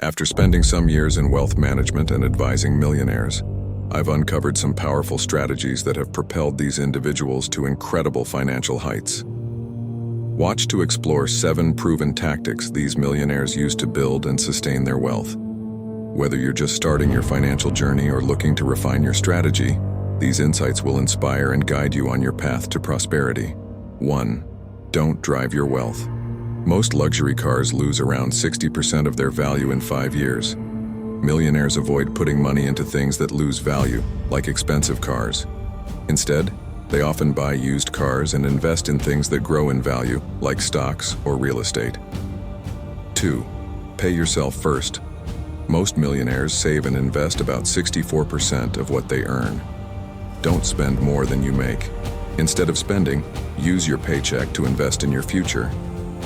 After spending some years in wealth management and advising millionaires, I've uncovered some powerful strategies that have propelled these individuals to incredible financial heights. Watch to explore 7 proven tactics these millionaires use to build and sustain their wealth. Whether you're just starting your financial journey or looking to refine your strategy, these insights will inspire and guide you on your path to prosperity. 1. Don't drive your wealth. Most luxury cars lose around 60% of their value in 5 years. Millionaires avoid putting money into things that lose value, like expensive cars. Instead, they often buy used cars and invest in things that grow in value, like stocks or real estate. 2. Pay yourself first. Most millionaires save and invest about 64% of what they earn. Don't spend more than you make. Instead of spending, use your paycheck to invest in your future.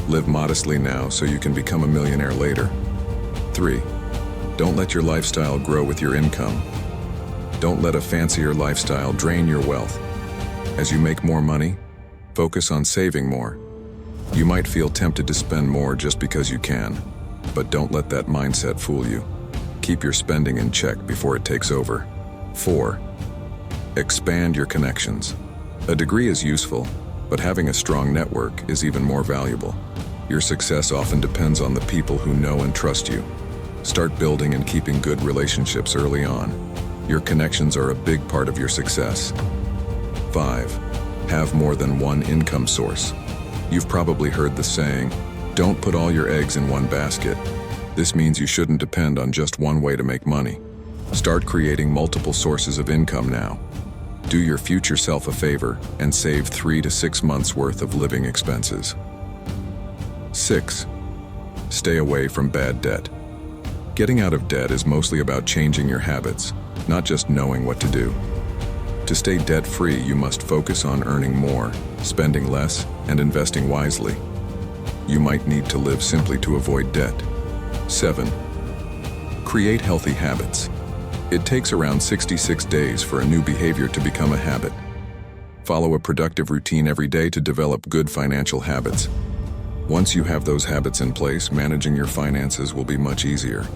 Live modestly now so you can become a millionaire later. 3. Don't let your lifestyle grow with your income. Don't let a fancier lifestyle drain your wealth. As you make more money, focus on saving more. You might feel tempted to spend more just because you can, but don't let that mindset fool you. Keep your spending in check before it takes over. 4. Expand your connections. A degree is useful, but having a strong network is even more valuable. Your success often depends on the people who know and trust you. Start building and keeping good relationships early on. Your connections are a big part of your success. 5. Have more than one income source. You've probably heard the saying, "Don't put all your eggs in one basket." This means you shouldn't depend on just one way to make money. Start creating multiple sources of income now. Do your future self a favor and save 3 to 6 months' worth of living expenses. 6. Stay away from bad debt. Getting out of debt is mostly about changing your habits, not just knowing what to do. To stay debt-free, you must focus on earning more, spending less, and investing wisely. You might need to live simply to avoid debt. 7. Create healthy habits. It takes around 66 days for a new behavior to become a habit. Follow a productive routine every day to develop good financial habits. Once you have those habits in place, managing your finances will be much easier.